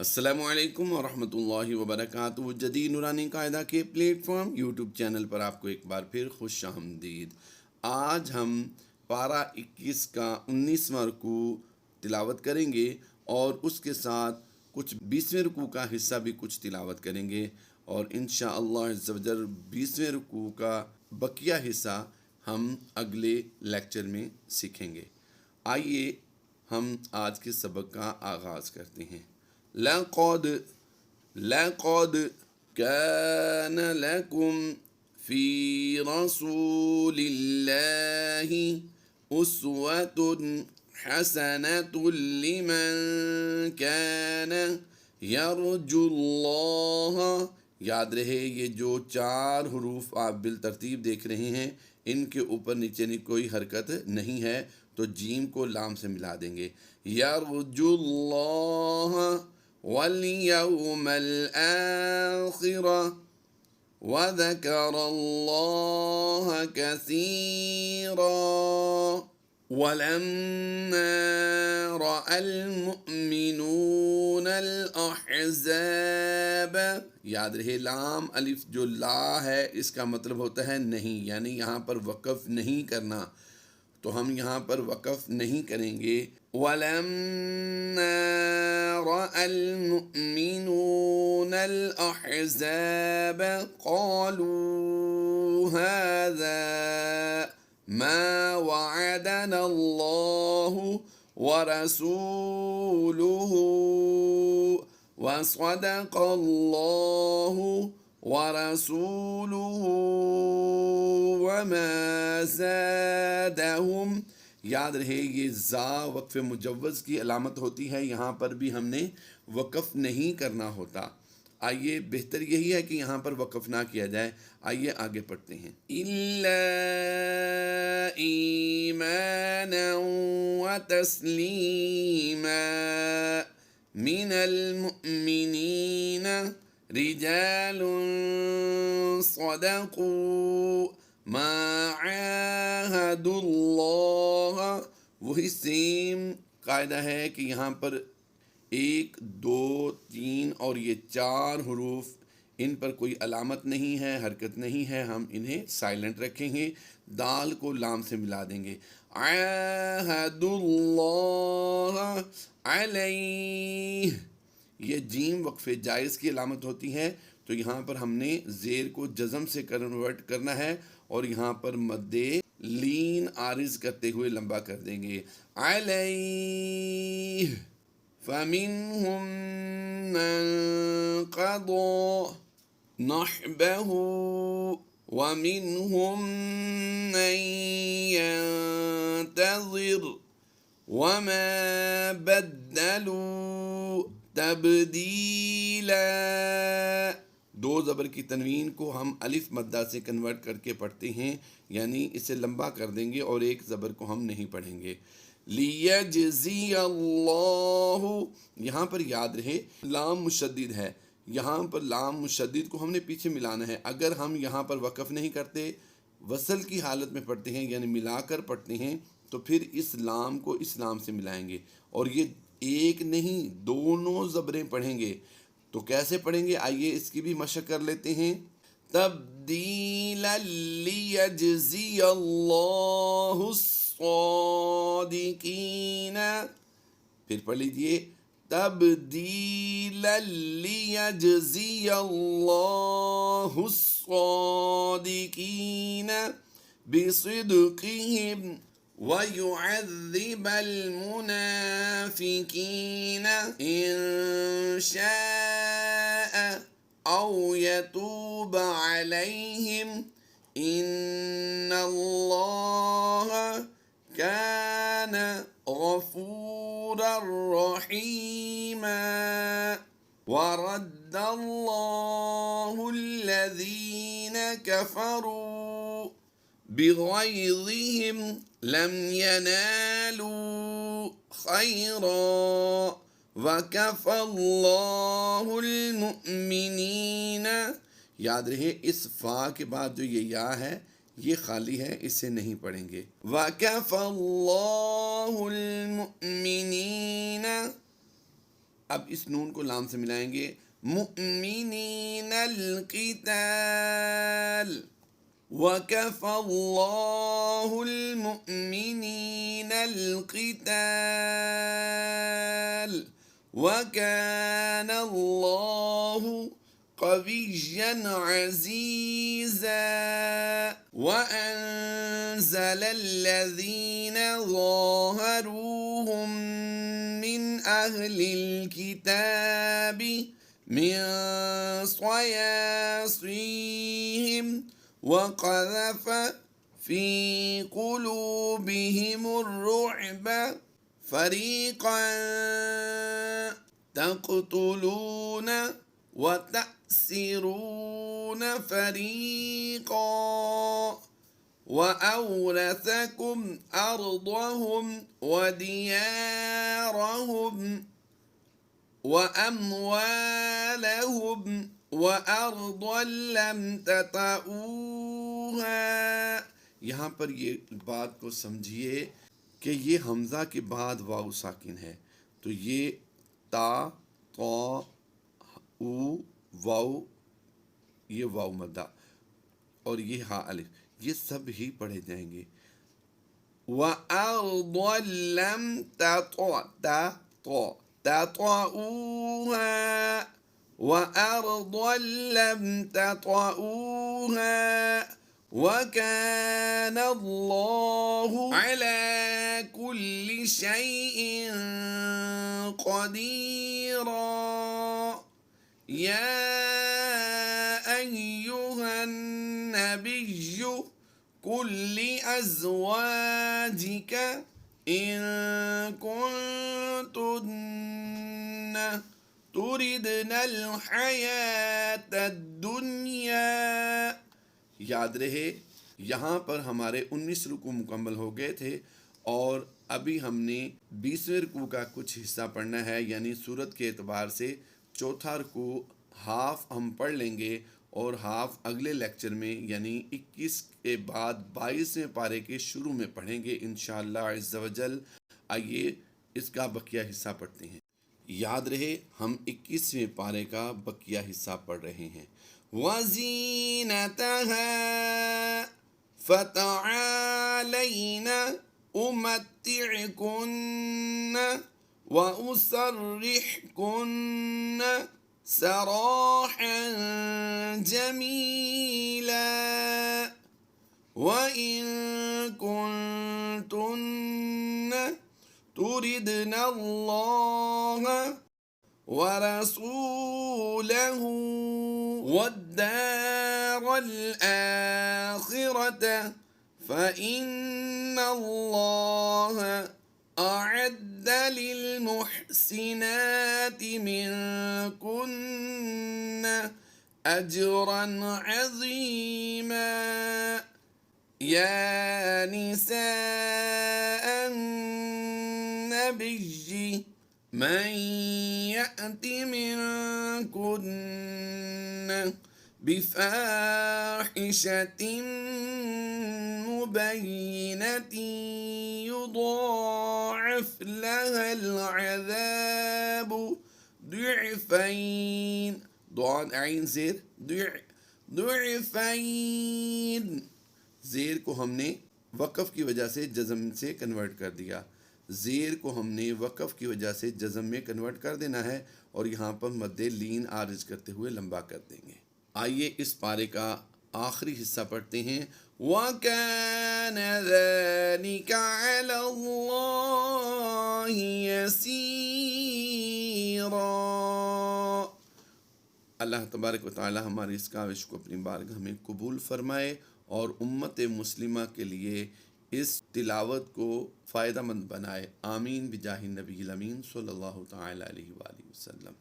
السلام علیکم ورحمۃ اللہ وبرکاتہ۔ جدید نورانی قاعدہ کے پلیٹ فارم یوٹیوب چینل پر آپ کو ایک بار پھر خوش آمدید۔ آج ہم پارہ 21 کا 19واں رکوع تلاوت کریں گے اور اس کے ساتھ کچھ 20ویں رکوع کا حصہ بھی کچھ تلاوت کریں گے، اور انشاءاللہ عز و جل 20ویں رکوع کا بقیہ حصہ ہم اگلے لیکچر میں سیکھیں گے۔ آئیے ہم آج کے سبق کا آغاز کرتے ہیں۔ لقد كان لكم في رسول الله أسوة حسنة لمن كان يرجو الله۔ یاد رہے یہ جو 4 حروف آپ بالترتیب دیکھ رہے ہیں، ان کے اوپر نیچے کوئی حرکت نہیں ہے، تو جیم کو لام سے ملا دیں گے۔ یرجو اللہ واليوم الآخر وذكر الله كثيرا ولما رأى المؤمنون الأحزاب۔ یاد رہے لام الف جو لا ہے اس کا مطلب ہوتا ہے نہیں، یعنی یہاں پر وقف نہیں کرنا، تو ہم یہاں پر وقف نہیں کریں گے۔ وَلَمَّا رَأَى الْمُؤْمِنُونَ الْأَحْزَابَ قَالُوا هَذَا مَا وَعَدَنَا اللَّهُ وَرَسُولُهُ وَصَدَقَ اللَّهُ وَرَسُولُهُ وَمَا زَادَهُمْ۔ یاد رہے یہ زا وقف مجوز کی علامت ہوتی ہے، یہاں پر بھی ہم نے وقف نہیں کرنا ہوتا۔ آئیے بہتر یہی ہے کہ یہاں پر وقف نہ کیا جائے۔ آئیے آگے پڑھتے ہیں۔ إِلَّا إِيمَانًا وَتَسْلِيمًا مِنَ الْمُؤْمِنِينَ رِجَالٌ صَدَقُوا ما عاہدوا اللہ۔ وہی سیم قاعدہ ہے کہ یہاں پر 1 2 3 اور یہ 4 حروف، ان پر کوئی علامت نہیں ہے، حرکت نہیں ہے، ہم انہیں سائلنٹ رکھیں گے، دال کو لام سے ملا دیں گے۔ عاہدوا اللہ علیہ، یہ جیم وقف جائز کی علامت ہوتی ہے، تو یہاں پر ہم نے زیر کو جزم سے کنورٹ کرنا ہے اور یہاں پر مد لین عارض کرتے ہوئے لمبا کر دیں گے۔ علیہ فَمِنْهُمْ مَنْ قَضَى نَحْبَهُ وَمِنْهُمْ مَنْ يَنْتَظِرُ وَمَا بَدَّلُوا تَبْدِيلًا۔ 2 زبر کی تنوین کو ہم الف مدہ سے کنورٹ کر کے پڑھتے ہیں، یعنی اسے لمبا کر دیں گے اور 1 زبر کو ہم نہیں پڑھیں گے۔ لیجزی اللہ، یہاں پر یاد رہے لام مشدد ہے، یہاں پر لام مشدد کو ہم نے پیچھے ملانا ہے۔ اگر ہم یہاں پر وقف نہیں کرتے، وصل کی حالت میں پڑھتے ہیں، یعنی ملا کر پڑھتے ہیں، تو پھر اس لام کو اس لام سے ملائیں گے، اور یہ ایک نہیں دونوں زبریں پڑھیں گے۔ تو کیسے پڑھیں گے؟ آئیے اس کی بھی مشق کر لیتے ہیں۔ تبدیلا لیجزی اللہ الصادقین، پھر پڑھ لیجئے تبدیلا لیجزی اللہ الصادقین بصدقہم وَيُعَذِّبَ الْمُنَافِقِينَ إِن شَاءَ أَوْ يَتُوبَ عَلَيْهِمْ إِنَّ اللَّهَ كَانَ غَفُورًا رَحِيمًا۔ وَرَدَّ اللَّهُ الَّذِينَ كَفَرُوا بِغَيْظِهِمْ لَمْ يَنَالُوا خَيْرًا وَكَفَى اللَّهُ الْمُؤْمِنِينَ۔ یاد رہے اس فا کے بعد جو یہ یا ہے یہ خالی ہے، اسے نہیں پڑھیں گے۔ وَكَفَى اللَّهُ الْمُؤْمِنِينَ اب اس نون کو لام سے ملائیں گے، مؤمنین القتال، وَكَفَى اللَّهُ الْمُؤْمِنِينَ الْقِتَالَ وَكَانَ اللَّهُ قَوِيًّا عَزِيزًا وَأَنزَلَ الَّذِينَ ظَاهَرُوهُم مِّنْ أَهْلِ الْكِتَابِ مِنْ صَيَاصِيهِمْ وَقَذَفَ فِي قُلُوبِهِمُ الرُّعْبَ فَرِيقًا تَقْتُلُونَ وَتَأْسِرُونَ فَرِيقًا وَأَوْرَثَكُمْ أَرْضَهُمْ وَدِيَارَهُمْ وَأَمْوَالَهُمْ وَأَرْضًا لَمْ تَطَئُوهَا۔ یہاں پر یہ بات کو سمجھیے کہ یہ حمزہ کے بعد واو ساکن ہے، تو یہ تا، طا، او، واو، یہ واو مدہ اور یہ ہا الف، یہ سب ہی پڑھے جائیں گے۔ وَأَرْضًا لَمْ تَطَئُوهَا وَأَرْضًا لَمْ تَطَئُوهَا وَكَانَ اللَّهُ عَلَى كُلِّ شَيْءٍ قَدِيرًا۔ يَا أَيُّهَا النَّبِيُّ قُل لِّأَزْوَاجِكَ إِن كُنتُنَّ تُرِدْنَ الْحَيَاةَ الدُّنْيَا۔ یاد رہے یہاں پر ہمارے 19 رکوع مکمل ہو گئے تھے، اور ابھی ہم نے 20ویں رکوع کا کچھ حصہ پڑھنا ہے، یعنی صورت کے اعتبار سے چوتھا رکوع ہاف ہم پڑھ لیں گے، اور ہاف اگلے لیکچر میں یعنی 21 کے بعد 22ویں پارے کے شروع میں پڑھیں گے انشاءاللہ عز و جل۔ آئیے اس کا بقیہ حصہ پڑھتے ہیں۔ یاد رہے ہم 21ویں پارے کا بقیہ حصہ پڑھ رہے ہیں۔ وَزِينَتَهَا فَتَعَالَيْنَ أُمَتِّعْكُنَّ وَأُسَرِّحْكُنَّ سَرَاحًا جَمِيلًا وَإِن كُنتُنَّ تُرِدْنَ اللَّهَ وَرَسُولَهُ وَالدَّارَ الْآخِرَةَ فَإِنَّ اللَّهَ أَعَدَّ لِلْمُحْسِنَاتِ مِنكُنَّ أَجْرًا عَظِيمًا۔ يَا نِسَاءَ النَّبِيِّ مَن يَأْتِ مِنكُنَّ بِفَاحِشَةٍ مُبَيِّنَةٍ يُضَاعَفْ لَهَا الْعَذَابُ ضِعْفَيْنِ، ضاد عین زیر، ضِعْفَيْنِ، زیر کو ہم نے وقف کی وجہ سے جزم سے کنورٹ کر دیا، زیر کو ہم نے وقف کی وجہ سے جزم میں کنورٹ کر دینا ہے، اور یہاں پر مد لین عارض کرتے ہوئے لمبا کر دیں گے۔ آئیے اس پارے کا آخری حصہ پڑھتے ہیں۔ وَكَانَ ذَلِكَ عَلَى اللَّهِ يَسِيرًا۔ اللہ تبارک و تعالی ہماری اس کاوش کو اپنی بارگاہ میں قبول فرمائے، اور امت مسلمہ کے لیے اس تلاوت کو فائدہ مند بنائے۔ آمین بجاہ النبی الامین صلی اللہ تعالی علیہ وآلہ وسلم۔